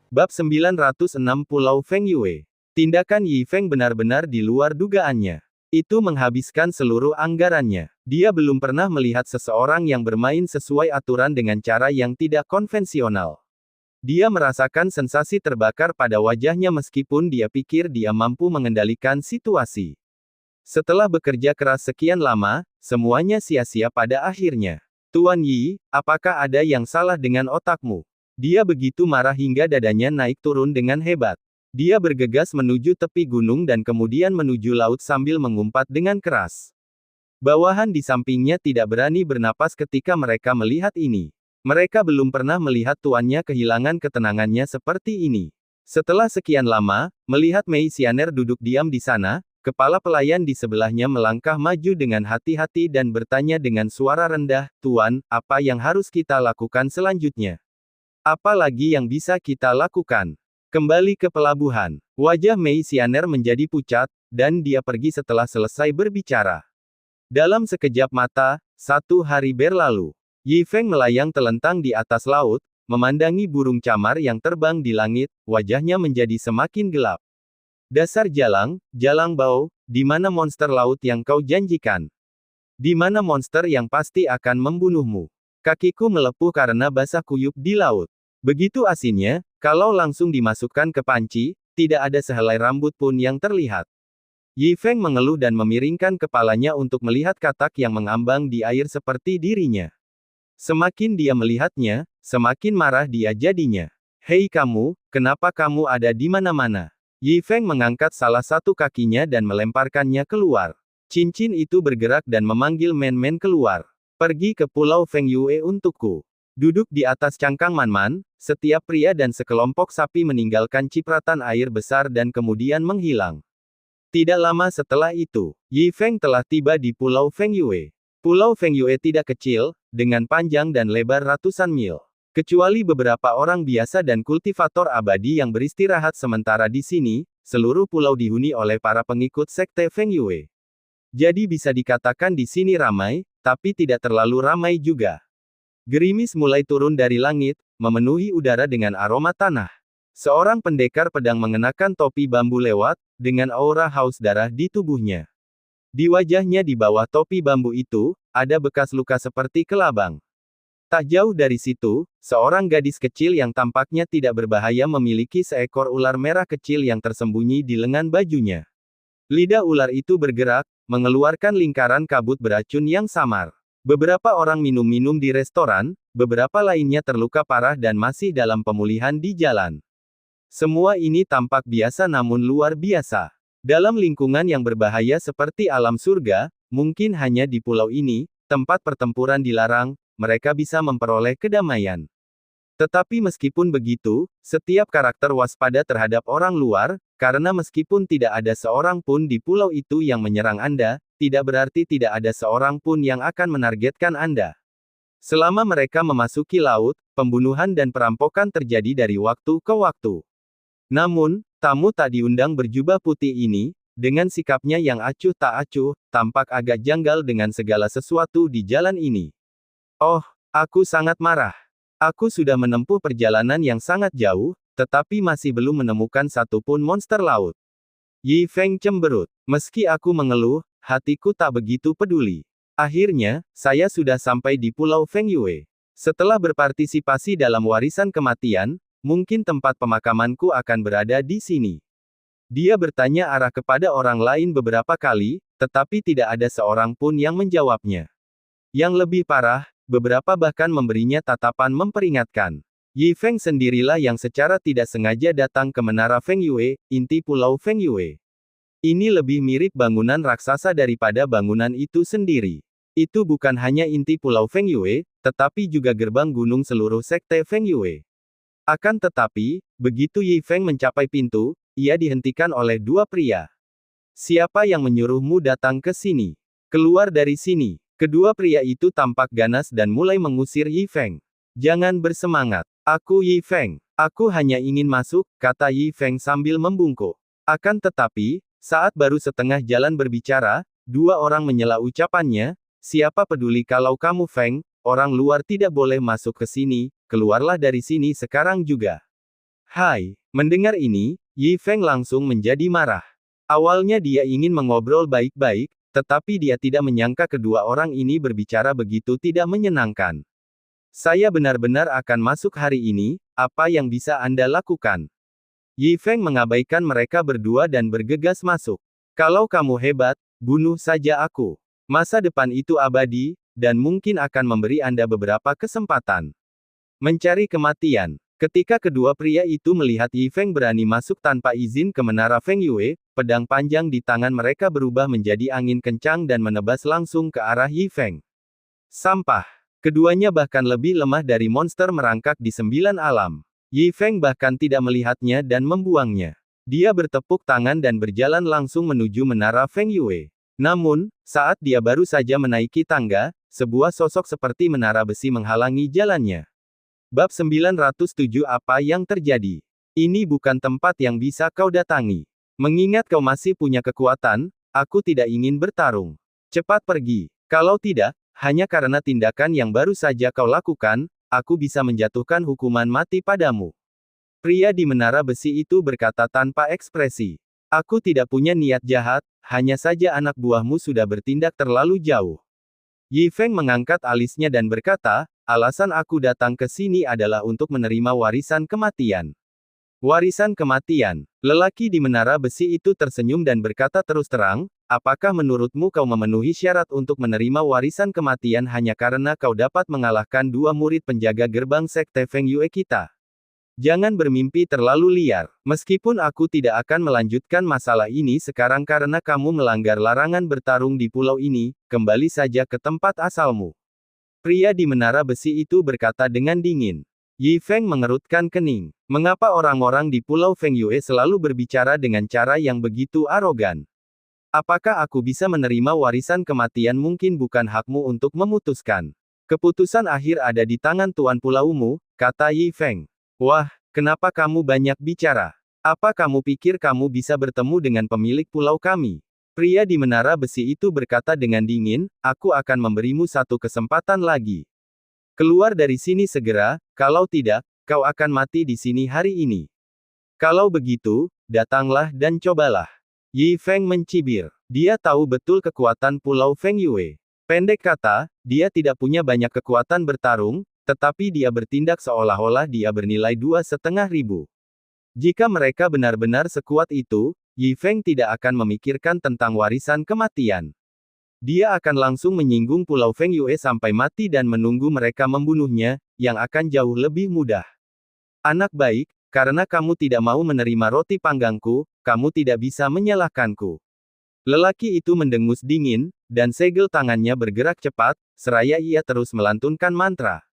Bab 906 Pulau Feng Yue. Tindakan Yi Feng benar-benar di luar dugaannya. Itu menghabiskan seluruh anggarannya. Dia belum pernah melihat seseorang yang bermain sesuai aturan dengan cara yang tidak konvensional. Dia merasakan sensasi terbakar pada wajahnya meskipun dia pikir dia mampu mengendalikan situasi. Setelah bekerja keras sekian lama, semuanya sia-sia pada akhirnya. Tuan Yi, apakah ada yang salah dengan otakmu? Dia begitu marah hingga dadanya naik turun dengan hebat. Dia bergegas menuju tepi gunung dan kemudian menuju laut sambil mengumpat dengan keras. Bawahan di sampingnya tidak berani bernapas ketika mereka melihat ini. Mereka belum pernah melihat tuannya kehilangan ketenangannya seperti ini. Setelah sekian lama, melihat Mei Xianer duduk diam di sana, kepala pelayan di sebelahnya melangkah maju dengan hati-hati dan bertanya dengan suara rendah, "Tuan, apa yang harus kita lakukan selanjutnya? Apa lagi yang bisa kita lakukan?" Kembali ke pelabuhan. Wajah Mei Xianer menjadi pucat, dan dia pergi setelah selesai berbicara. Dalam sekejap mata, 1 hari berlalu. Yi Feng melayang telentang di atas laut, memandangi burung camar yang terbang di langit, wajahnya menjadi semakin gelap. "Dasar jalang bau, di mana monster laut yang kau janjikan? Di mana monster yang pasti akan membunuhmu? Kakiku melepuh karena basah kuyup di laut. Begitu asinnya, kalau langsung dimasukkan ke panci, tidak ada sehelai rambut pun yang terlihat." Yi Feng mengeluh dan memiringkan kepalanya untuk melihat katak yang mengambang di air seperti dirinya. Semakin dia melihatnya, semakin marah dia jadinya. "Hei kamu, kenapa kamu ada di mana-mana?" Yi Feng mengangkat salah satu kakinya dan melemparkannya keluar. Cincin itu bergerak dan memanggil Men-Men keluar. "Pergi ke Pulau Feng Yue untukku." Duduk di atas cangkang Man-Man, setiap pria dan sekelompok sapi meninggalkan cipratan air besar dan kemudian menghilang. Tidak lama setelah itu, Yi Feng telah tiba di Pulau Feng Yue. Pulau Feng Yue tidak kecil, dengan panjang dan lebar ratusan mil. Kecuali beberapa orang biasa dan kultivator abadi yang beristirahat sementara di sini, seluruh pulau dihuni oleh para pengikut sekte Feng Yue. Jadi bisa dikatakan di sini ramai, tapi tidak terlalu ramai juga. Gerimis mulai turun dari langit, memenuhi udara dengan aroma tanah. Seorang pendekar pedang mengenakan topi bambu lewat, dengan aura haus darah di tubuhnya. Di wajahnya di bawah topi bambu itu, ada bekas luka seperti kelabang. Tak jauh dari situ, seorang gadis kecil yang tampaknya tidak berbahaya memiliki seekor ular merah kecil yang tersembunyi di lengan bajunya. Lidah ular itu bergerak, mengeluarkan lingkaran kabut beracun yang samar. Beberapa orang minum-minum di restoran, beberapa lainnya terluka parah dan masih dalam pemulihan di jalan. Semua ini tampak biasa namun luar biasa. Dalam lingkungan yang berbahaya seperti alam surga, mungkin hanya di pulau ini, tempat pertempuran dilarang, mereka bisa memperoleh kedamaian. Tetapi meskipun begitu, setiap karakter waspada terhadap orang luar, karena meskipun tidak ada seorang pun di pulau itu yang menyerang Anda, tidak berarti tidak ada seorang pun yang akan menargetkan Anda. Selama mereka memasuki laut, pembunuhan dan perampokan terjadi dari waktu ke waktu. Namun, tamu tak diundang berjubah putih ini, dengan sikapnya yang acuh tak acuh, tampak agak janggal dengan segala sesuatu di jalan ini. "Oh, aku sangat marah. Aku sudah menempuh perjalanan yang sangat jauh, tetapi masih belum menemukan satupun monster laut." Yi Feng cemberut. "Meski aku mengeluh, hatiku tak begitu peduli. Akhirnya, saya sudah sampai di Pulau Feng Yue. Setelah berpartisipasi dalam warisan kematian, mungkin tempat pemakamanku akan berada di sini." Dia bertanya arah kepada orang lain beberapa kali, tetapi tidak ada seorang pun yang menjawabnya. Yang lebih parah, beberapa bahkan memberinya tatapan memperingatkan. Yi Feng sendirilah yang secara tidak sengaja datang ke Menara Feng Yue, inti Pulau Feng Yue. Ini lebih mirip bangunan raksasa daripada bangunan itu sendiri. Itu bukan hanya inti Pulau Feng Yue, tetapi juga gerbang gunung seluruh sekte Feng Yue. Akan tetapi, begitu Yi Feng mencapai pintu, ia dihentikan oleh dua pria. "Siapa yang menyuruhmu datang ke sini? Keluar dari sini." Kedua pria itu tampak ganas dan mulai mengusir Yi Feng. "Jangan bersemangat. Aku Yi Feng. Aku hanya ingin masuk," kata Yi Feng sambil membungkuk. Akan tetapi, saat baru setengah jalan berbicara, dua orang menyela ucapannya, "Siapa peduli kalau kamu Feng, orang luar tidak boleh masuk ke sini, keluarlah dari sini sekarang juga." Hai, mendengar ini, Yi Feng langsung menjadi marah. Awalnya dia ingin mengobrol baik-baik, tetapi dia tidak menyangka kedua orang ini berbicara begitu tidak menyenangkan. Saya benar-benar akan masuk hari ini, apa yang bisa Anda lakukan? Yi Feng mengabaikan mereka berdua dan bergegas masuk. Kalau kamu hebat, bunuh saja aku. Masa depan itu abadi, dan mungkin akan memberi Anda beberapa kesempatan. Mencari kematian. Ketika kedua pria itu melihat Yi Feng berani masuk tanpa izin ke menara Feng Yue, pedang panjang di tangan mereka berubah menjadi angin kencang dan menebas langsung ke arah Yi Feng. Sampah. Keduanya bahkan lebih lemah dari monster merangkak di 9 alam. Yi Feng bahkan tidak melihatnya dan membuangnya. Dia bertepuk tangan dan berjalan langsung menuju menara Feng Yue. Namun, saat dia baru saja menaiki tangga, sebuah sosok seperti menara besi menghalangi jalannya. Bab 907 Apa yang terjadi? Ini bukan tempat yang bisa kau datangi. Mengingat kau masih punya kekuatan, aku tidak ingin bertarung. Cepat pergi. Kalau tidak, hanya karena tindakan yang baru saja kau lakukan, aku bisa menjatuhkan hukuman mati padamu. Pria di menara besi itu berkata tanpa ekspresi. Aku tidak punya niat jahat, hanya saja anak buahmu sudah bertindak terlalu jauh. Yi Feng mengangkat alisnya dan berkata, alasan aku datang ke sini adalah untuk menerima warisan kematian. Warisan kematian. Lelaki di menara besi itu tersenyum dan berkata terus terang, apakah menurutmu kau memenuhi syarat untuk menerima warisan kematian hanya karena kau dapat mengalahkan dua murid penjaga gerbang sekte Feng Yue kita? Jangan bermimpi terlalu liar. Meskipun aku tidak akan melanjutkan masalah ini sekarang karena kamu melanggar larangan bertarung di pulau ini, kembali saja ke tempat asalmu. Pria di menara besi itu berkata dengan dingin. Yi Feng mengerutkan kening. Mengapa orang-orang di pulau Feng Yue selalu berbicara dengan cara yang begitu arogan? Apakah aku bisa menerima warisan kematian? Mungkin bukan hakmu untuk memutuskan. Keputusan akhir ada di tangan tuan pulaumu, kata Yi Feng. Wah, kenapa kamu banyak bicara? Apa kamu pikir kamu bisa bertemu dengan pemilik pulau kami? Pria di menara besi itu berkata dengan dingin, aku akan memberimu satu kesempatan lagi. Keluar dari sini segera, kalau tidak, kau akan mati di sini hari ini. Kalau begitu, datanglah dan cobalah. Yi Feng mencibir. Dia tahu betul kekuatan pulau Feng Yue. Pendek kata, dia tidak punya banyak kekuatan bertarung, tetapi dia bertindak seolah-olah dia bernilai 2.500. Jika mereka benar-benar sekuat itu, Yi Feng tidak akan memikirkan tentang warisan kematian. Dia akan langsung menyinggung pulau Feng Yue sampai mati dan menunggu mereka membunuhnya, yang akan jauh lebih mudah. Anak baik, karena kamu tidak mau menerima roti panggangku, kamu tidak bisa menyalahkanku. Lelaki itu mendengus dingin, dan segel tangannya bergerak cepat, seraya ia terus melantunkan mantra.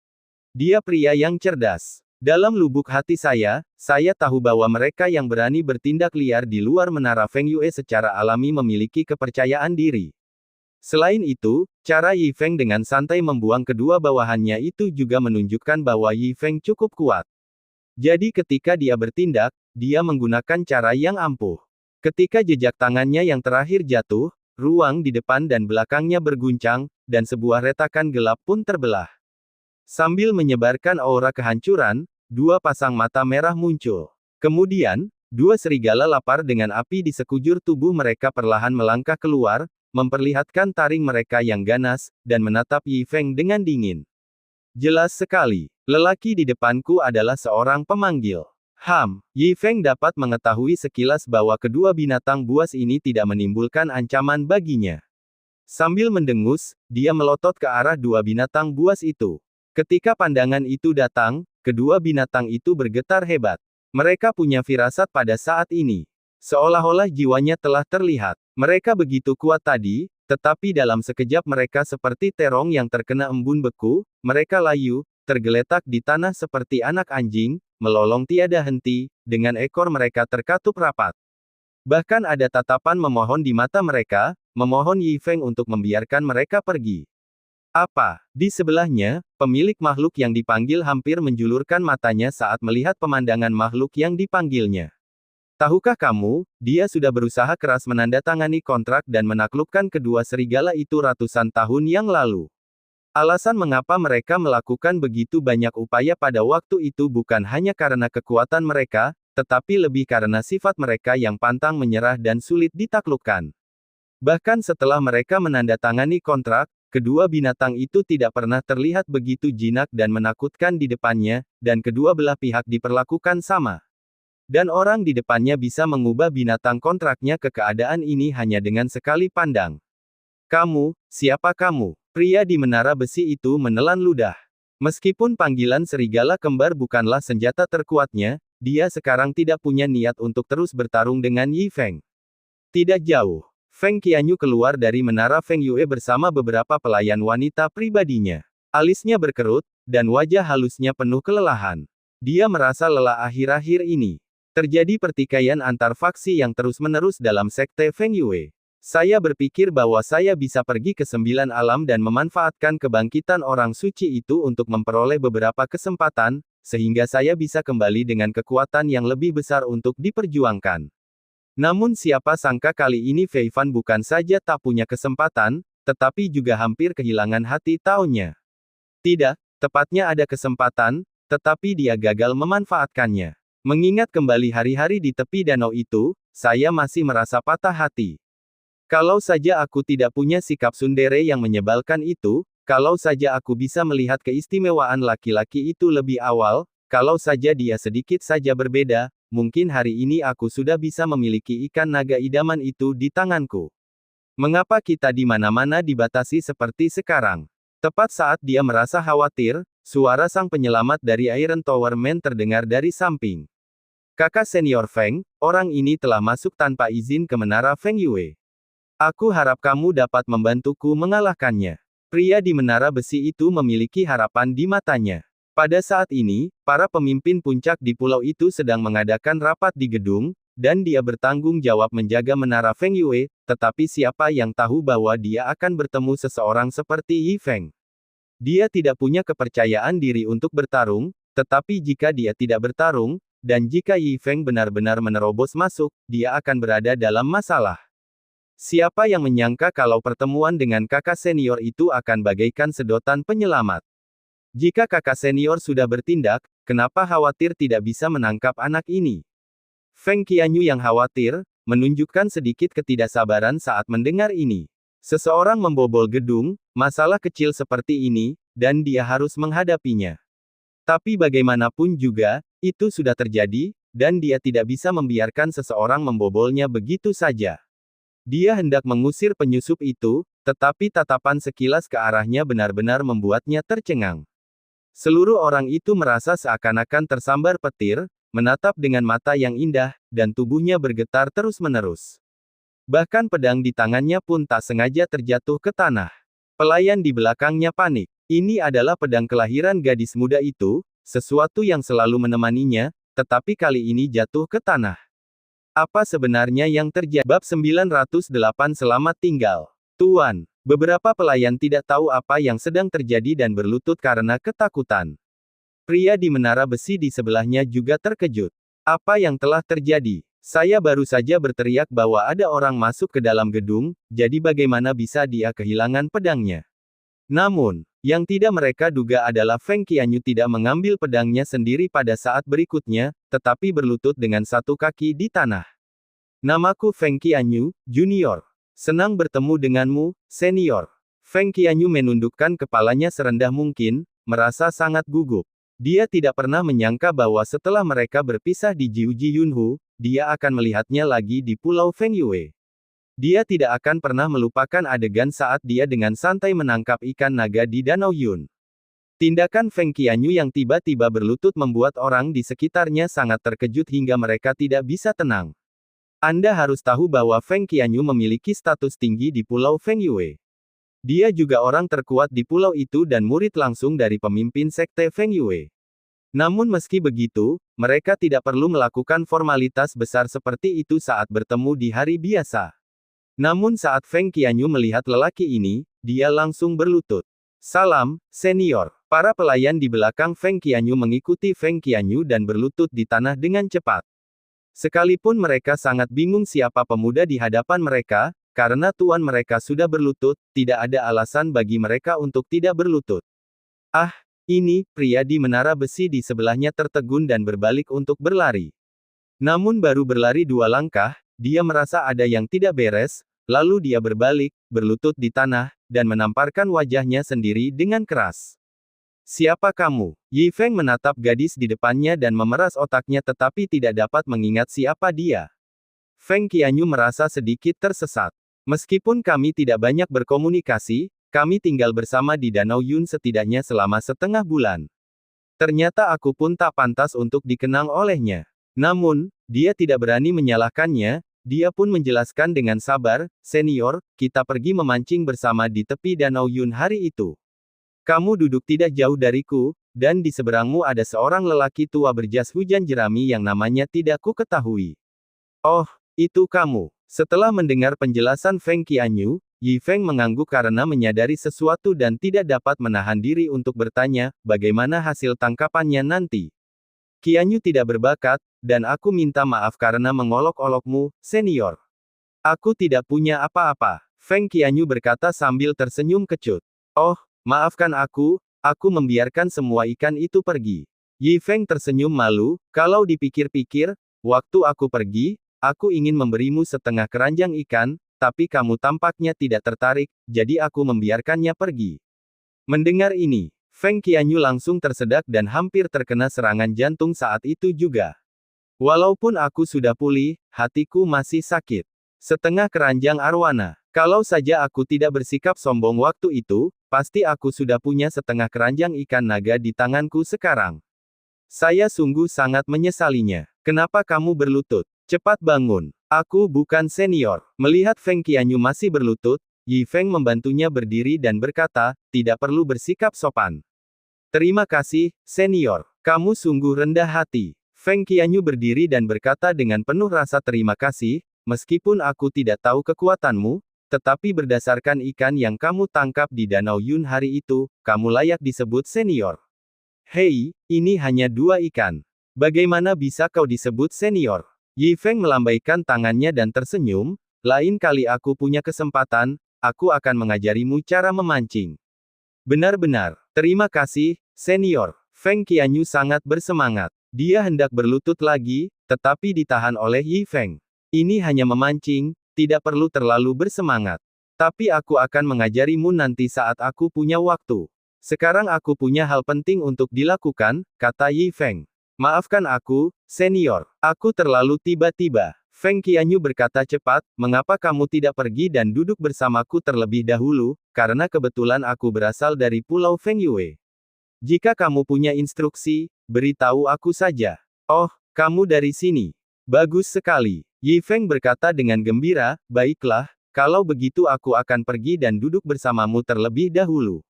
Dia pria yang cerdas. Dalam lubuk hati saya tahu bahwa mereka yang berani bertindak liar di luar menara Feng Yue secara alami memiliki kepercayaan diri. Selain itu, cara Yi Feng dengan santai membuang kedua bawahannya itu juga menunjukkan bahwa Yi Feng cukup kuat. Jadi ketika dia bertindak, dia menggunakan cara yang ampuh. Ketika jejak tangannya yang terakhir jatuh, ruang di depan dan belakangnya berguncang, dan sebuah retakan gelap pun terbelah. Sambil menyebarkan aura kehancuran, dua pasang mata merah muncul. Kemudian, dua serigala lapar dengan api di sekujur tubuh mereka perlahan melangkah keluar, memperlihatkan taring mereka yang ganas, dan menatap Yi Feng dengan dingin. Jelas sekali, lelaki di depanku adalah seorang pemanggil. Yi Feng dapat mengetahui sekilas bahwa kedua binatang buas ini tidak menimbulkan ancaman baginya. Sambil mendengus, dia melotot ke arah dua binatang buas itu. Ketika pandangan itu datang, kedua binatang itu bergetar hebat. Mereka punya firasat pada saat ini. Seolah-olah jiwanya telah terlihat. Mereka begitu kuat tadi, tetapi dalam sekejap mereka seperti terong yang terkena embun beku, mereka layu, tergeletak di tanah seperti anak anjing, melolong tiada henti, dengan ekor mereka terkatup rapat. Bahkan ada tatapan memohon di mata mereka, memohon Yi Feng untuk membiarkan mereka pergi. Apa? Di sebelahnya, pemilik makhluk yang dipanggil hampir menjulurkan matanya saat melihat pemandangan makhluk yang dipanggilnya. Tahukah kamu, dia sudah berusaha keras menandatangani kontrak dan menaklukkan kedua serigala itu ratusan tahun yang lalu. Alasan mengapa mereka melakukan begitu banyak upaya pada waktu itu bukan hanya karena kekuatan mereka, tetapi lebih karena sifat mereka yang pantang menyerah dan sulit ditaklukkan. Bahkan setelah mereka menandatangani kontrak, kedua binatang itu tidak pernah terlihat begitu jinak dan menakutkan di depannya, dan kedua belah pihak diperlakukan sama. Dan orang di depannya bisa mengubah binatang kontraknya ke keadaan ini hanya dengan sekali pandang. Kamu, siapa kamu? Pria di menara besi itu menelan ludah. Meskipun panggilan serigala kembar bukanlah senjata terkuatnya, dia sekarang tidak punya niat untuk terus bertarung dengan Yi Feng. Tidak jauh, Feng Qianyu keluar dari menara Feng Yue bersama beberapa pelayan wanita pribadinya. Alisnya berkerut, dan wajah halusnya penuh kelelahan. Dia merasa lelah akhir-akhir ini. Terjadi pertikaian antar faksi yang terus-menerus dalam sekte Feng Yue. Saya berpikir bahwa saya bisa pergi ke 9 alam dan memanfaatkan kebangkitan orang suci itu untuk memperoleh beberapa kesempatan, sehingga saya bisa kembali dengan kekuatan yang lebih besar untuk diperjuangkan. Namun siapa sangka kali ini Fei Fan bukan saja tak punya kesempatan, tetapi juga hampir kehilangan hati taunya. Tidak, tepatnya ada kesempatan, tetapi dia gagal memanfaatkannya. Mengingat kembali hari-hari di tepi danau itu, saya masih merasa patah hati. Kalau saja aku tidak punya sikap tsundere yang menyebalkan itu, kalau saja aku bisa melihat keistimewaan laki-laki itu lebih awal, kalau saja dia sedikit saja berbeda, mungkin hari ini aku sudah bisa memiliki ikan naga idaman itu di tanganku. Mengapa kita di mana-mana dibatasi seperti sekarang? Tepat saat dia merasa khawatir, suara sang penyelamat dari Iron Tower Man terdengar dari samping. Kakak senior Feng, orang ini telah masuk tanpa izin ke menara Feng Yue. Aku harap kamu dapat membantuku mengalahkannya. Pria di menara besi itu memiliki harapan di matanya. Pada saat ini, para pemimpin puncak di pulau itu sedang mengadakan rapat di gedung, dan dia bertanggung jawab menjaga menara Feng Yue, tetapi siapa yang tahu bahwa dia akan bertemu seseorang seperti Yi Feng. Dia tidak punya kepercayaan diri untuk bertarung, tetapi jika dia tidak bertarung, dan jika Yi Feng benar-benar menerobos masuk, dia akan berada dalam masalah. Siapa yang menyangka kalau pertemuan dengan kakak senior itu akan bagaikan sedotan penyelamat? Jika kakak senior sudah bertindak, kenapa khawatir tidak bisa menangkap anak ini? Feng Qianyu yang khawatir, menunjukkan sedikit ketidaksabaran saat mendengar ini. Seseorang membobol gedung, masalah kecil seperti ini, dan dia harus menghadapinya. Tapi bagaimanapun juga, itu sudah terjadi, dan dia tidak bisa membiarkan seseorang membobolnya begitu saja. Dia hendak mengusir penyusup itu, tetapi tatapan sekilas ke arahnya benar-benar membuatnya tercengang. Seluruh orang itu merasa seakan-akan tersambar petir, menatap dengan mata yang indah, dan tubuhnya bergetar terus-menerus. Bahkan pedang di tangannya pun tak sengaja terjatuh ke tanah. Pelayan di belakangnya panik. Ini adalah pedang kelahiran gadis muda itu, sesuatu yang selalu menemaninya, tetapi kali ini jatuh ke tanah. Apa sebenarnya yang terjadi? Bab 908 Selamat tinggal. Tuan, beberapa pelayan tidak tahu apa yang sedang terjadi dan berlutut karena ketakutan. Pria di menara besi di sebelahnya juga terkejut. Apa yang telah terjadi? Saya baru saja berteriak bahwa ada orang masuk ke dalam gedung, jadi bagaimana bisa dia kehilangan pedangnya? Namun, yang tidak mereka duga adalah Feng Qianyu tidak mengambil pedangnya sendiri pada saat berikutnya, tetapi berlutut dengan satu kaki di tanah. Namaku Feng Qianyu, Junior. Senang bertemu denganmu, Senior. Feng Qianyu menundukkan kepalanya serendah mungkin, merasa sangat gugup. Dia tidak pernah menyangka bahwa setelah mereka berpisah di Jiuji Yunhu, dia akan melihatnya lagi di Pulau Feng Yue. Dia tidak akan pernah melupakan adegan saat dia dengan santai menangkap ikan naga di Danau Yun. Tindakan Feng Qianyu yang tiba-tiba berlutut membuat orang di sekitarnya sangat terkejut hingga mereka tidak bisa tenang. Anda harus tahu bahwa Feng Qianyu memiliki status tinggi di Pulau Feng Yue. Dia juga orang terkuat di pulau itu dan murid langsung dari pemimpin sekte Feng Yue. Namun meski begitu, mereka tidak perlu melakukan formalitas besar seperti itu saat bertemu di hari biasa. Namun saat Feng Qianyu melihat lelaki ini, dia langsung berlutut. Salam, Senior. Para pelayan di belakang Feng Qianyu mengikuti Feng Qianyu dan berlutut di tanah dengan cepat. Sekalipun mereka sangat bingung siapa pemuda di hadapan mereka, karena tuan mereka sudah berlutut, tidak ada alasan bagi mereka untuk tidak berlutut. Ah, ini, pria di menara besi di sebelahnya tertegun dan berbalik untuk berlari. Namun baru berlari 2 langkah, dia merasa ada yang tidak beres, lalu dia berbalik, berlutut di tanah, dan menamparkan wajahnya sendiri dengan keras. Siapa kamu? Yi Feng menatap gadis di depannya dan memeras otaknya tetapi tidak dapat mengingat siapa dia. Feng Qianyu merasa sedikit tersesat. Meskipun kami tidak banyak berkomunikasi, kami tinggal bersama di Danau Yun setidaknya selama setengah bulan. Ternyata aku pun tak pantas untuk dikenang olehnya. Namun, dia tidak berani menyalahkannya, dia pun menjelaskan dengan sabar, senior, kita pergi memancing bersama di tepi Danau Yun hari itu. Kamu duduk tidak jauh dariku, dan di seberangmu ada seorang lelaki tua berjas hujan jerami yang namanya tidak ku ketahui. Oh, itu kamu. Setelah mendengar penjelasan Feng Qianyu, Yi Feng mengangguk karena menyadari sesuatu dan tidak dapat menahan diri untuk bertanya, bagaimana hasil tangkapannya nanti. Qianyu tidak berbakat, dan aku minta maaf karena mengolok-olokmu, senior. Aku tidak punya apa-apa, Feng Qianyu berkata sambil tersenyum kecut. Oh, maafkan aku membiarkan semua ikan itu pergi. Yi Feng tersenyum malu, kalau dipikir-pikir, waktu aku pergi, aku ingin memberimu setengah keranjang ikan, tapi kamu tampaknya tidak tertarik, jadi aku membiarkannya pergi. Mendengar ini, Feng Qianyu langsung tersedak dan hampir terkena serangan jantung saat itu juga. Walaupun aku sudah pulih, hatiku masih sakit. Setengah keranjang arwana. Kalau saja aku tidak bersikap sombong waktu itu, pasti aku sudah punya setengah keranjang ikan naga di tanganku sekarang. Saya sungguh sangat menyesalinya. Kenapa kamu berlutut? Cepat bangun. Aku bukan senior. Melihat Feng Qianyu masih berlutut, Yi Feng membantunya berdiri dan berkata, tidak perlu bersikap sopan. Terima kasih, senior. Kamu sungguh rendah hati. Feng Qianyu berdiri dan berkata dengan penuh rasa terima kasih, meskipun aku tidak tahu kekuatanmu, tetapi berdasarkan ikan yang kamu tangkap di Danau Yun hari itu, kamu layak disebut senior. Hei, ini hanya 2 ikan. Bagaimana bisa kau disebut senior? Yi Feng melambaikan tangannya dan tersenyum, lain kali aku punya kesempatan, aku akan mengajarimu cara memancing. Benar-benar, terima kasih, senior. Feng Qianyu sangat bersemangat. Dia hendak berlutut lagi, tetapi ditahan oleh Yi Feng. Ini hanya memancing, tidak perlu terlalu bersemangat. Tapi aku akan mengajarimu nanti saat aku punya waktu. Sekarang aku punya hal penting untuk dilakukan, kata Yi Feng. Maafkan aku, senior. Aku terlalu tiba-tiba. Feng Qianyu berkata cepat, mengapa kamu tidak pergi dan duduk bersamaku terlebih dahulu, karena kebetulan aku berasal dari Pulau Fengyue. Jika kamu punya instruksi, beritahu aku saja. Oh, kamu dari sini. Bagus sekali. Yi Feng berkata dengan gembira, baiklah, kalau begitu aku akan pergi dan duduk bersamamu terlebih dahulu.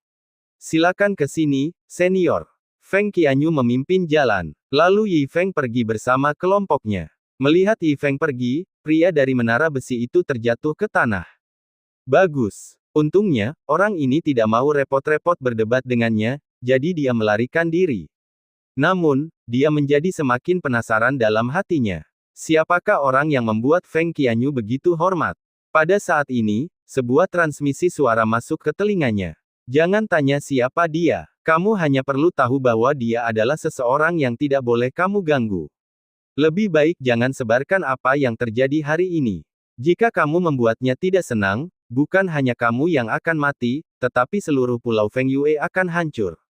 Silakan ke sini, senior. Feng Qianyu memimpin jalan. Lalu Yi Feng pergi bersama kelompoknya. Melihat Yi Feng pergi, pria dari menara besi itu terjatuh ke tanah. Bagus. Untungnya, orang ini tidak mau repot-repot berdebat dengannya, jadi dia melarikan diri. Namun, dia menjadi semakin penasaran dalam hatinya. Siapakah orang yang membuat Feng Qianyu begitu hormat? Pada saat ini, sebuah transmisi suara masuk ke telinganya. Jangan tanya siapa dia. Kamu hanya perlu tahu bahwa dia adalah seseorang yang tidak boleh kamu ganggu. Lebih baik jangan sebarkan apa yang terjadi hari ini. Jika kamu membuatnya tidak senang, bukan hanya kamu yang akan mati, tetapi seluruh Pulau Fengyue akan hancur.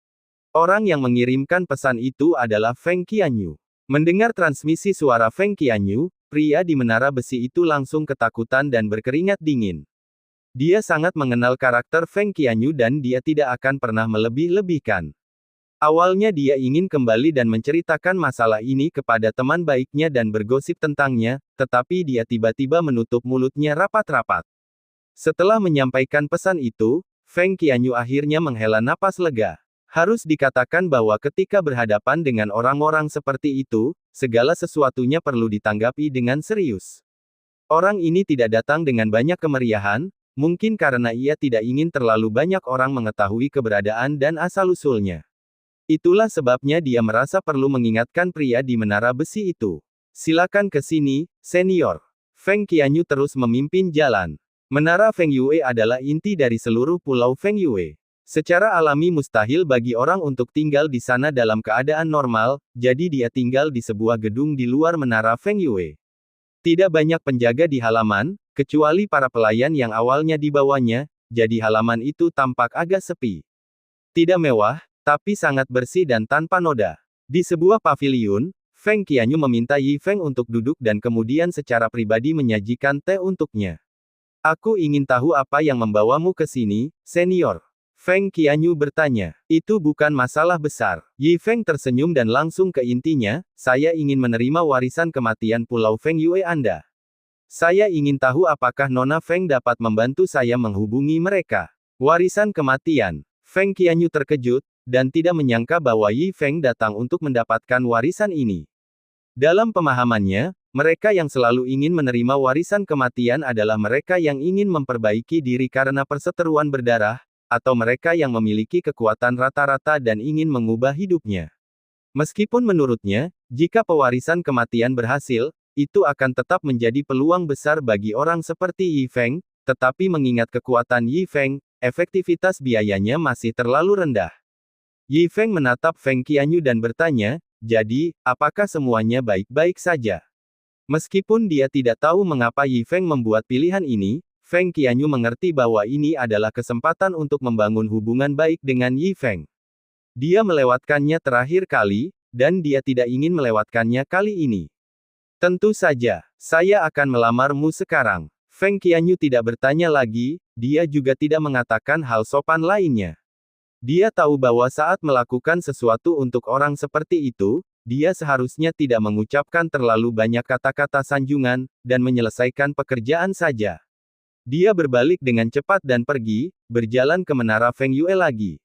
Orang yang mengirimkan pesan itu adalah Feng Qianyu. Mendengar transmisi suara Feng Qianyu, pria di menara besi itu langsung ketakutan dan berkeringat dingin. Dia sangat mengenal karakter Feng Qianyu dan dia tidak akan pernah melebih-lebihkan. Awalnya dia ingin kembali dan menceritakan masalah ini kepada teman baiknya dan bergosip tentangnya, tetapi dia tiba-tiba menutup mulutnya rapat-rapat. Setelah menyampaikan pesan itu, Feng Qianyu akhirnya menghela napas lega. Harus dikatakan bahwa ketika berhadapan dengan orang-orang seperti itu, segala sesuatunya perlu ditanggapi dengan serius. Orang ini tidak datang dengan banyak kemeriahan, mungkin karena ia tidak ingin terlalu banyak orang mengetahui keberadaan dan asal-usulnya. Itulah sebabnya dia merasa perlu mengingatkan pria di menara besi itu. Silakan ke sini, senior. Feng Qianyu terus memimpin jalan. Menara Feng Yue adalah inti dari seluruh pulau Feng Yue. Secara alami mustahil bagi orang untuk tinggal di sana dalam keadaan normal, jadi dia tinggal di sebuah gedung di luar menara Feng Yue. Tidak banyak penjaga di halaman, kecuali para pelayan yang awalnya dibawanya, jadi halaman itu tampak agak sepi. Tidak mewah, tapi sangat bersih dan tanpa noda. Di sebuah paviliun, Feng Qianyu meminta Yi Feng untuk duduk dan kemudian secara pribadi menyajikan teh untuknya. Aku ingin tahu apa yang membawamu ke sini, senior. Feng Qianyu bertanya. Itu bukan masalah besar. Yi Feng tersenyum dan langsung ke intinya, saya ingin menerima warisan kematian Pulau Feng Yue Anda. Saya ingin tahu apakah Nona Feng dapat membantu saya menghubungi mereka. Warisan kematian. Feng Qianyu terkejut, dan tidak menyangka bahwa Yi Feng datang untuk mendapatkan warisan ini. Dalam pemahamannya, mereka yang selalu ingin menerima warisan kematian adalah mereka yang ingin memperbaiki diri karena perseteruan berdarah, atau mereka yang memiliki kekuatan rata-rata dan ingin mengubah hidupnya. Meskipun menurutnya, jika pewarisan kematian berhasil, itu akan tetap menjadi peluang besar bagi orang seperti Yi Feng, tetapi mengingat kekuatan Yi Feng, efektivitas biayanya masih terlalu rendah. Yi Feng menatap Feng Qianyu dan bertanya, jadi, apakah semuanya baik-baik saja? Meskipun dia tidak tahu mengapa Yi Feng membuat pilihan ini, Feng Qianyu mengerti bahwa ini adalah kesempatan untuk membangun hubungan baik dengan Yi Feng. Dia melewatkannya terakhir kali, dan dia tidak ingin melewatkannya kali ini. Tentu saja, saya akan melamarmu sekarang. Feng Qianyu tidak bertanya lagi, dia juga tidak mengatakan hal sopan lainnya. Dia tahu bahwa saat melakukan sesuatu untuk orang seperti itu, dia seharusnya tidak mengucapkan terlalu banyak kata-kata sanjungan, dan menyelesaikan pekerjaan saja. Dia berbalik dengan cepat dan pergi, berjalan ke menara Feng Yue lagi.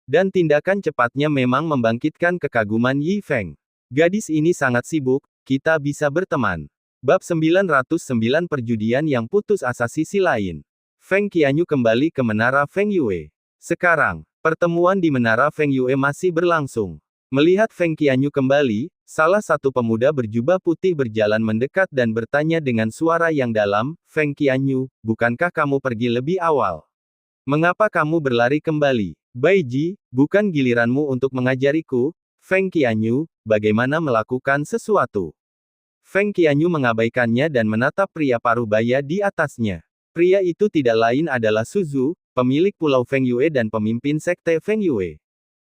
Dan tindakan cepatnya memang membangkitkan kekaguman Yi Feng. Gadis ini sangat sibuk, kita bisa berteman. Bab 909 Perjudian yang putus asa. Sisi lain, Feng Qianyu kembali ke menara Feng Yue. Sekarang, pertemuan di menara Feng Yue masih berlangsung. Melihat Feng Qianyu kembali, salah satu pemuda berjubah putih berjalan mendekat dan bertanya dengan suara yang dalam, Feng Qianyu, bukankah kamu pergi lebih awal? Mengapa kamu berlari kembali? Baiji, bukan giliranmu untuk mengajariku, Feng Qianyu, bagaimana melakukan sesuatu. Feng Qianyu mengabaikannya dan menatap pria paruh baya di atasnya. Pria itu tidak lain adalah Suzu, pemilik Pulau Feng Yue dan pemimpin sekte Feng Yue.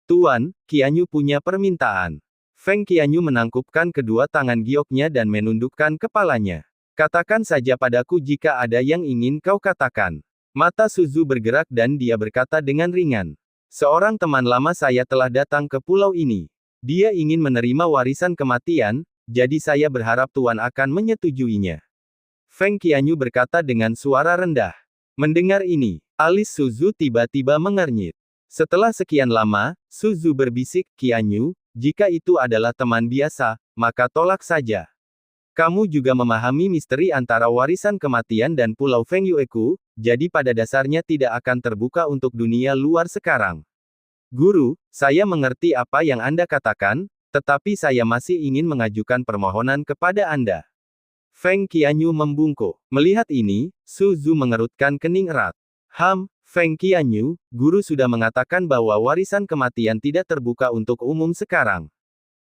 Tuan, Qianyu punya permintaan. Feng Qianyu menangkupkan kedua tangan gioknya dan menundukkan kepalanya. Katakan saja padaku jika ada yang ingin kau katakan. Mata Suzu bergerak dan dia berkata dengan ringan. Seorang teman lama saya telah datang ke pulau ini. Dia ingin menerima warisan kematian, jadi saya berharap Tuan akan menyetujuinya. Feng Qianyu berkata dengan suara rendah. Mendengar ini, alis Suzu tiba-tiba mengernyit. Setelah sekian lama, Suzu berbisik, Qianyu, jika itu adalah teman biasa, maka tolak saja. Kamu juga memahami misteri antara warisan kematian dan Pulau Feng Yue-ku, jadi pada dasarnya tidak akan terbuka untuk dunia luar sekarang. Guru, saya mengerti apa yang Anda katakan, tetapi saya masih ingin mengajukan permohonan kepada Anda. Feng Qianyu membungkuk. Melihat ini, Suzu mengerutkan kening erat. Feng Qianyu, guru sudah mengatakan bahwa warisan kematian tidak terbuka untuk umum sekarang.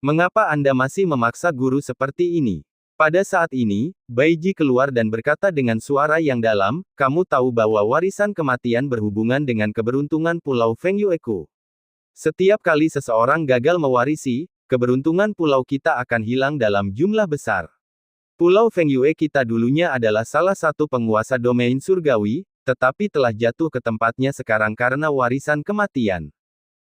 Mengapa Anda masih memaksa guru seperti ini? Pada saat ini, Baiji keluar dan berkata dengan suara yang dalam, kamu tahu bahwa warisan kematian berhubungan dengan keberuntungan Pulau Feng Yue-ku. Setiap kali seseorang gagal mewarisi, keberuntungan pulau kita akan hilang dalam jumlah besar. Pulau Feng Yue kita dulunya adalah salah satu penguasa domain surgawi, tetapi telah jatuh ke tempatnya sekarang karena warisan kematian.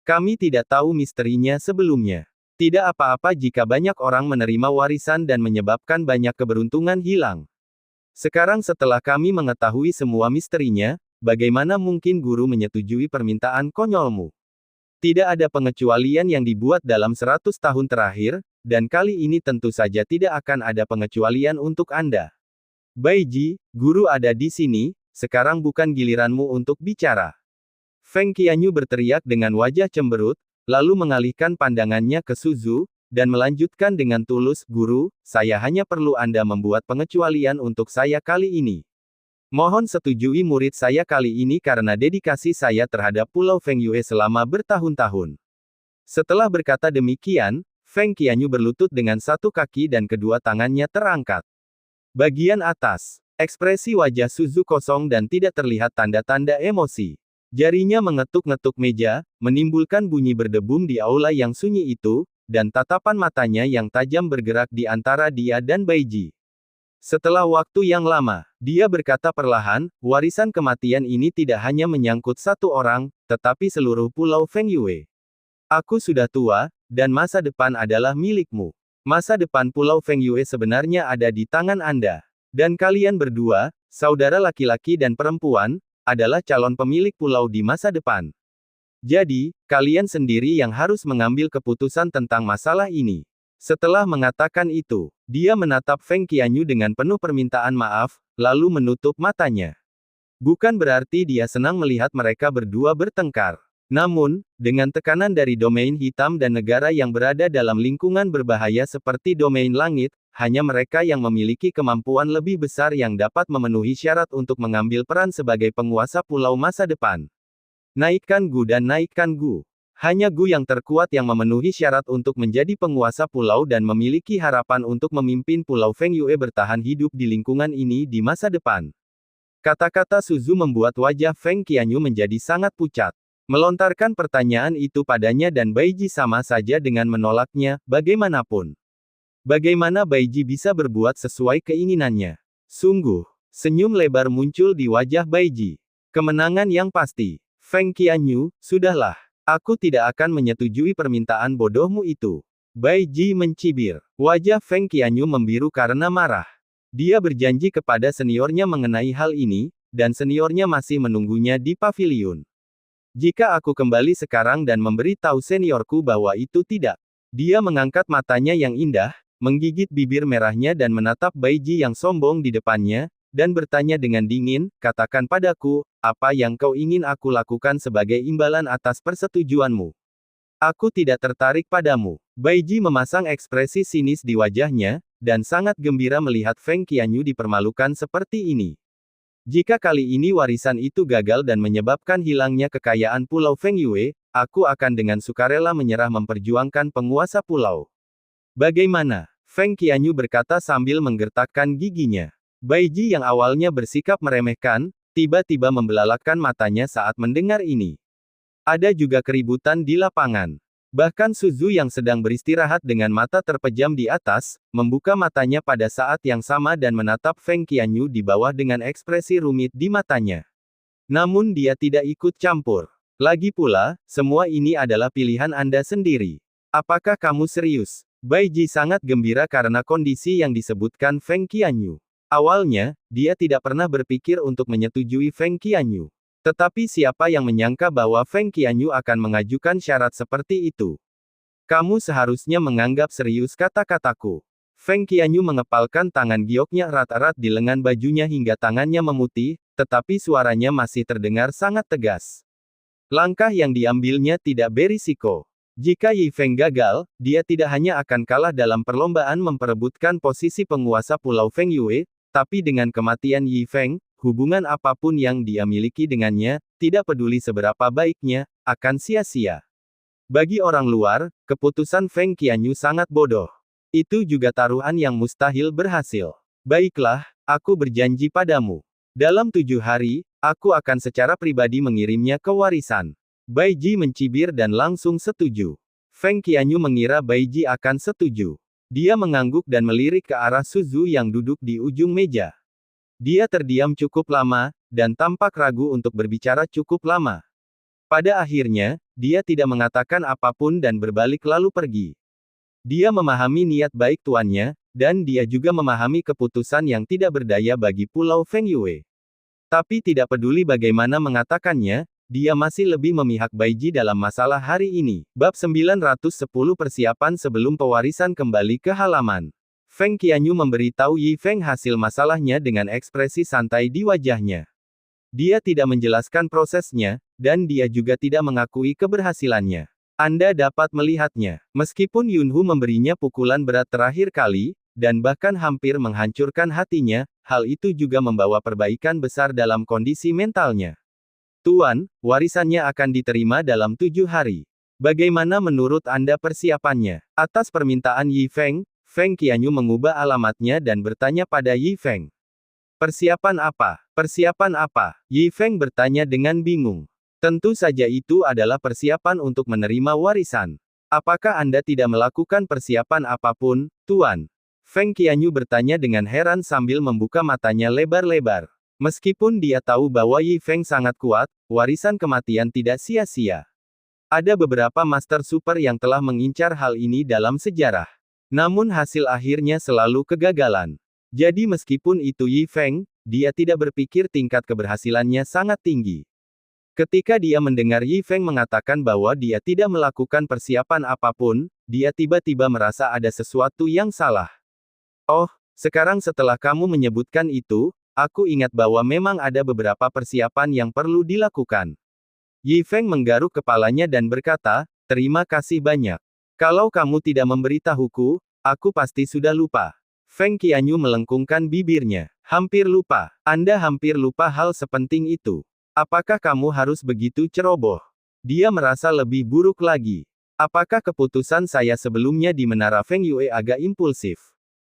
Kami tidak tahu misterinya sebelumnya. Tidak apa-apa jika banyak orang menerima warisan dan menyebabkan banyak keberuntungan hilang. Sekarang setelah kami mengetahui semua misterinya, bagaimana mungkin guru menyetujui permintaan konyolmu? Tidak ada pengecualian yang dibuat dalam 100 tahun terakhir, dan kali ini tentu saja tidak akan ada pengecualian untuk Anda. Baiji, guru ada di sini, sekarang bukan giliranmu untuk bicara. Feng Qianyu berteriak dengan wajah cemberut, lalu mengalihkan pandangannya ke Suzu, dan melanjutkan dengan tulus, guru, saya hanya perlu Anda membuat pengecualian untuk saya kali ini. Mohon setujui murid saya kali ini karena dedikasi saya terhadap Pulau Fengyue selama bertahun-tahun. Setelah berkata demikian, Feng Qianyu berlutut dengan satu kaki dan kedua tangannya terangkat. Bagian atas, ekspresi wajah Suzu kosong dan tidak terlihat tanda-tanda emosi. Jarinya mengetuk-ngetuk meja, menimbulkan bunyi berdebum di aula yang sunyi itu, dan tatapan matanya yang tajam bergerak di antara dia dan Baiji. Setelah waktu yang lama, dia berkata perlahan, warisan kematian ini tidak hanya menyangkut satu orang, tetapi seluruh Pulau Fengyue. Aku sudah tua, dan masa depan adalah milikmu. Masa depan Pulau Fengyue sebenarnya ada di tangan Anda. Dan kalian berdua, saudara laki-laki dan perempuan, adalah calon pemilik pulau di masa depan. Jadi, kalian sendiri yang harus mengambil keputusan tentang masalah ini. Setelah mengatakan itu, dia menatap Feng Qianyu dengan penuh permintaan maaf, lalu menutup matanya. Bukan berarti dia senang melihat mereka berdua bertengkar. Namun, dengan tekanan dari domain hitam dan negara yang berada dalam lingkungan berbahaya seperti domain langit, hanya mereka yang memiliki kemampuan lebih besar yang dapat memenuhi syarat untuk mengambil peran sebagai penguasa pulau masa depan. Naikkan Gu dan naikkan Gu. Hanya Gu yang terkuat yang memenuhi syarat untuk menjadi penguasa pulau dan memiliki harapan untuk memimpin Pulau Fengyue bertahan hidup di lingkungan ini di masa depan. Kata-kata Suzu membuat wajah Feng Qianyu menjadi sangat pucat. Melontarkan pertanyaan itu padanya dan Baiji sama saja dengan menolaknya, bagaimanapun. Bagaimana Baiji bisa berbuat sesuai keinginannya? Sungguh, senyum lebar muncul di wajah Baiji. Kemenangan yang pasti. Feng Qianyu, sudahlah. Aku tidak akan menyetujui permintaan bodohmu itu. Baiji mencibir. Wajah Feng Qianyu membiru karena marah. Dia berjanji kepada seniornya mengenai hal ini, dan seniornya masih menunggunya di paviliun. Jika aku kembali sekarang dan memberi tahu seniorku bahwa itu tidak. Dia mengangkat matanya yang indah, menggigit bibir merahnya dan menatap Baiji yang sombong di depannya, dan bertanya dengan dingin, katakan padaku, apa yang kau ingin aku lakukan sebagai imbalan atas persetujuanmu? Aku tidak tertarik padamu. Baiji memasang ekspresi sinis di wajahnya, dan sangat gembira melihat Feng Qianyu dipermalukan seperti ini. Jika kali ini warisan itu gagal dan menyebabkan hilangnya kekayaan Pulau Fengyue, aku akan dengan sukarela menyerah memperjuangkan penguasa pulau. Bagaimana? Feng Qianyu berkata sambil menggertakkan giginya. Baiji yang awalnya bersikap meremehkan, tiba-tiba membelalakkan matanya saat mendengar ini. Ada juga keributan di lapangan. Bahkan Suzu yang sedang beristirahat dengan mata terpejam di atas, membuka matanya pada saat yang sama dan menatap Feng Qianyu di bawah dengan ekspresi rumit di matanya. Namun dia tidak ikut campur. Lagi pula, semua ini adalah pilihan Anda sendiri. Apakah kamu serius? Baiji sangat gembira karena kondisi yang disebutkan Feng Qianyu. Awalnya, dia tidak pernah berpikir untuk menyetujui Feng Qianyu. Tetapi siapa yang menyangka bahwa Feng Qianyu akan mengajukan syarat seperti itu? Kamu seharusnya menganggap serius kata-kataku. Feng Qianyu mengepalkan tangan gioknya erat-erat di lengan bajunya hingga tangannya memutih, tetapi suaranya masih terdengar sangat tegas. Langkah yang diambilnya tidak berisiko. Jika Yi Feng gagal, dia tidak hanya akan kalah dalam perlombaan memperebutkan posisi penguasa Pulau Fengyue, tapi dengan kematian Yi Feng, hubungan apapun yang dia miliki dengannya, tidak peduli seberapa baiknya, akan sia-sia. Bagi orang luar, keputusan Feng Qianyu sangat bodoh. Itu juga taruhan yang mustahil berhasil. Baiklah, aku berjanji padamu. Dalam 7 hari, aku akan secara pribadi mengirimnya ke warisan. Baiji mencibir dan langsung setuju. Feng Qianyu mengira Baiji akan setuju. Dia mengangguk dan melirik ke arah Suzu yang duduk di ujung meja. Dia terdiam cukup lama, dan tampak ragu untuk berbicara cukup lama. Pada akhirnya, dia tidak mengatakan apapun dan berbalik lalu pergi. Dia memahami niat baik tuannya, dan dia juga memahami keputusan yang tidak berdaya bagi Pulau Fengyue. Tapi tidak peduli bagaimana mengatakannya, dia masih lebih memihak Baiji dalam masalah hari ini. Bab 910 Persiapan sebelum pewarisan kembali ke halaman. Feng Qianyu memberitahu Yi Feng hasil masalahnya dengan ekspresi santai di wajahnya. Dia tidak menjelaskan prosesnya, dan dia juga tidak mengakui keberhasilannya. Anda dapat melihatnya. Meskipun Yunhu memberinya pukulan berat terakhir kali, dan bahkan hampir menghancurkan hatinya, hal itu juga membawa perbaikan besar dalam kondisi mentalnya. Tuan, warisannya akan diterima dalam 7 hari. Bagaimana menurut Anda persiapannya? Atas permintaan Yi Feng, Feng Qianyu mengubah alamatnya dan bertanya pada Yi Feng. Persiapan apa? Persiapan apa? Yi Feng bertanya dengan bingung. Tentu saja itu adalah persiapan untuk menerima warisan. Apakah Anda tidak melakukan persiapan apapun, Tuan? Feng Qianyu bertanya dengan heran sambil membuka matanya lebar-lebar. Meskipun dia tahu bahwa Yi Feng sangat kuat, warisan kematian tidak sia-sia. Ada beberapa master super yang telah mengincar hal ini dalam sejarah. Namun hasil akhirnya selalu kegagalan. Jadi meskipun itu Yi Feng, dia tidak berpikir tingkat keberhasilannya sangat tinggi. Ketika dia mendengar Yi Feng mengatakan bahwa dia tidak melakukan persiapan apapun, dia tiba-tiba merasa ada sesuatu yang salah. Oh, sekarang setelah kamu menyebutkan itu, aku ingat bahwa memang ada beberapa persiapan yang perlu dilakukan. Yi Feng menggaruk kepalanya dan berkata, terima kasih banyak. Kalau kamu tidak memberitahuku, aku pasti sudah lupa. Feng Qianyu melengkungkan bibirnya. Hampir lupa. Anda hampir lupa hal sepenting itu. Apakah kamu harus begitu ceroboh? Dia merasa lebih buruk lagi. Apakah keputusan saya sebelumnya di Menara Feng Yue agak impulsif?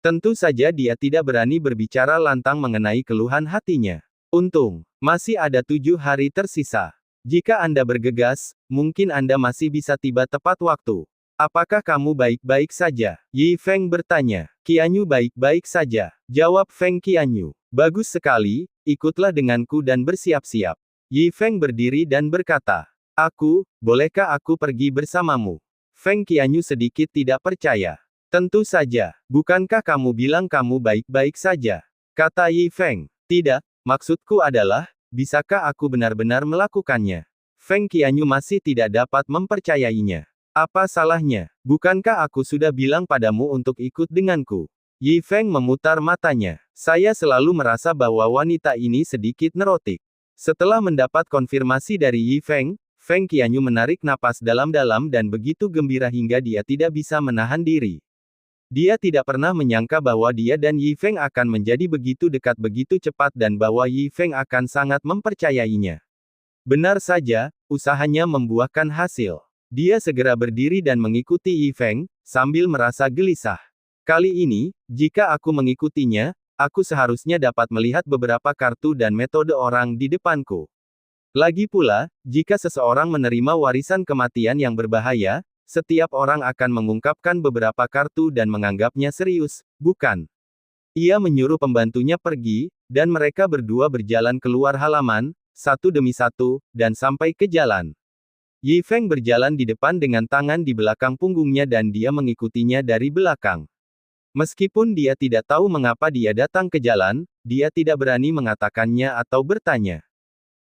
Tentu saja dia tidak berani berbicara lantang mengenai keluhan hatinya. Untung, masih ada 7 hari tersisa. Jika Anda bergegas, mungkin Anda masih bisa tiba tepat waktu. Apakah kamu baik-baik saja? Yi Feng bertanya. Qianyu baik-baik saja. Jawab Feng Qianyu. Bagus sekali, ikutlah denganku dan bersiap-siap. Yi Feng berdiri dan berkata, bolehkah aku pergi bersamamu? Feng Qianyu sedikit tidak percaya. Tentu saja, bukankah kamu bilang kamu baik-baik saja? Kata Yi Feng. Tidak, maksudku adalah, bisakah aku benar-benar melakukannya? Feng Qianyu masih tidak dapat mempercayainya. Apa salahnya? Bukankah aku sudah bilang padamu untuk ikut denganku? Yi Feng memutar matanya. Saya selalu merasa bahwa wanita ini sedikit nerotik. Setelah mendapat konfirmasi dari Yi Feng, Feng Qianyu menarik napas dalam-dalam dan begitu gembira hingga dia tidak bisa menahan diri. Dia tidak pernah menyangka bahwa dia dan Yi Feng akan menjadi begitu dekat begitu cepat dan bahwa Yi Feng akan sangat mempercayainya. Benar saja, usahanya membuahkan hasil. Dia segera berdiri dan mengikuti Yi Feng, sambil merasa gelisah. Kali ini, jika aku mengikutinya, aku seharusnya dapat melihat beberapa kartu dan metode orang di depanku. Lagi pula, jika seseorang menerima warisan kematian yang berbahaya, setiap orang akan mengungkapkan beberapa kartu dan menganggapnya serius, bukan? Ia menyuruh pembantunya pergi, dan mereka berdua berjalan keluar halaman, satu demi satu, dan sampai ke jalan. Yi Feng berjalan di depan dengan tangan di belakang punggungnya dan dia mengikutinya dari belakang. Meskipun dia tidak tahu mengapa dia datang ke jalan, dia tidak berani mengatakannya atau bertanya.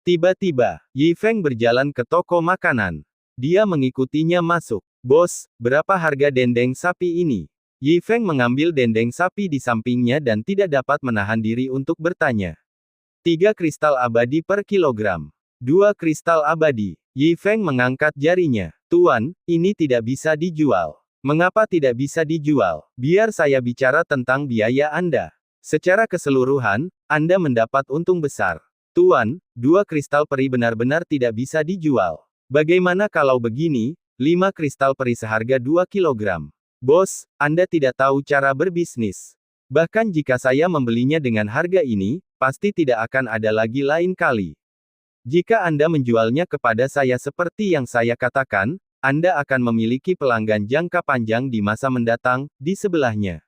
Tiba-tiba, Yi Feng berjalan ke toko makanan. Dia mengikutinya masuk. Bos, berapa harga dendeng sapi ini? Yi Feng mengambil dendeng sapi di sampingnya dan tidak dapat menahan diri untuk bertanya. 3 kristal abadi per kilogram. 2 kristal abadi. Yi Feng mengangkat jarinya. Tuan, ini tidak bisa dijual. Mengapa tidak bisa dijual? Biar saya bicara tentang biaya Anda. Secara keseluruhan, Anda mendapat untung besar. Tuan, 2 kristal peri benar-benar tidak bisa dijual. Bagaimana kalau begini, 5 kristal peri seharga 2 kilogram? Bos, Anda tidak tahu cara berbisnis. Bahkan jika saya membelinya dengan harga ini, pasti tidak akan ada lagi lain kali. Jika Anda menjualnya kepada saya seperti yang saya katakan, Anda akan memiliki pelanggan jangka panjang di masa mendatang, di sebelahnya.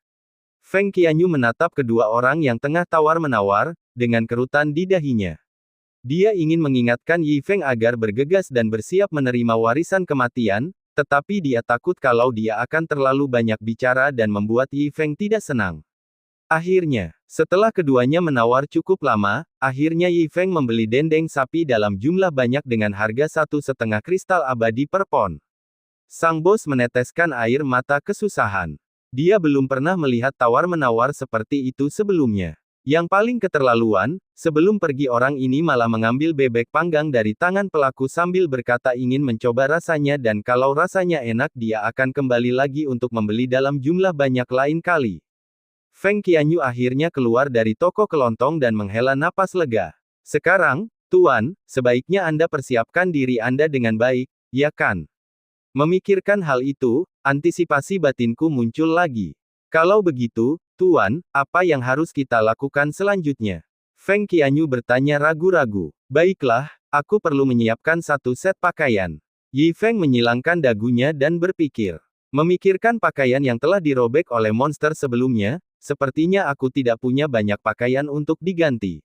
Feng Qianyu menatap kedua orang yang tengah tawar-menawar, dengan kerutan di dahinya. Dia ingin mengingatkan Yi Feng agar bergegas dan bersiap menerima warisan kematian, tetapi dia takut kalau dia akan terlalu banyak bicara dan membuat Yi Feng tidak senang. Akhirnya, setelah keduanya menawar cukup lama, akhirnya Yi Feng membeli dendeng sapi dalam jumlah banyak dengan harga 1,5 kristal abadi per pon. Sang bos meneteskan air mata kesusahan. Dia belum pernah melihat tawar-menawar seperti itu sebelumnya. Yang paling keterlaluan, sebelum pergi orang ini malah mengambil bebek panggang dari tangan pelaku sambil berkata ingin mencoba rasanya dan kalau rasanya enak dia akan kembali lagi untuk membeli dalam jumlah banyak lain kali. Feng Qianyu akhirnya keluar dari toko kelontong dan menghela napas lega. Sekarang, Tuan, sebaiknya Anda persiapkan diri Anda dengan baik, ya kan? Memikirkan hal itu, antisipasi batinku muncul lagi. Kalau begitu, Tuan, apa yang harus kita lakukan selanjutnya? Feng Qianyu bertanya ragu-ragu. Baiklah, aku perlu menyiapkan satu set pakaian. Yi Feng menyilangkan dagunya dan berpikir. Memikirkan pakaian yang telah dirobek oleh monster sebelumnya, sepertinya aku tidak punya banyak pakaian untuk diganti.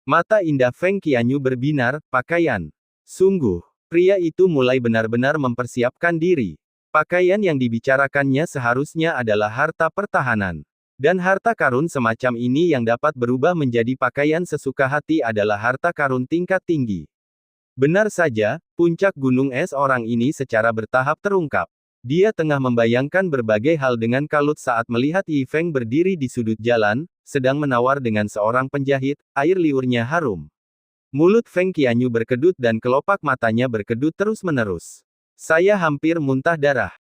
Mata indah Feng Qianyu berbinar, pakaian. Sungguh, pria itu mulai benar-benar mempersiapkan diri. Pakaian yang dibicarakannya seharusnya adalah harta pertahanan. Dan harta karun semacam ini yang dapat berubah menjadi pakaian sesuka hati adalah harta karun tingkat tinggi. Benar saja, puncak gunung es orang ini secara bertahap terungkap. Dia tengah membayangkan berbagai hal dengan kalut saat melihat Yi Feng berdiri di sudut jalan, sedang menawar dengan seorang penjahit, air liurnya harum. Mulut Feng Qianyu berkedut dan kelopak matanya berkedut terus-menerus. Saya hampir muntah darah.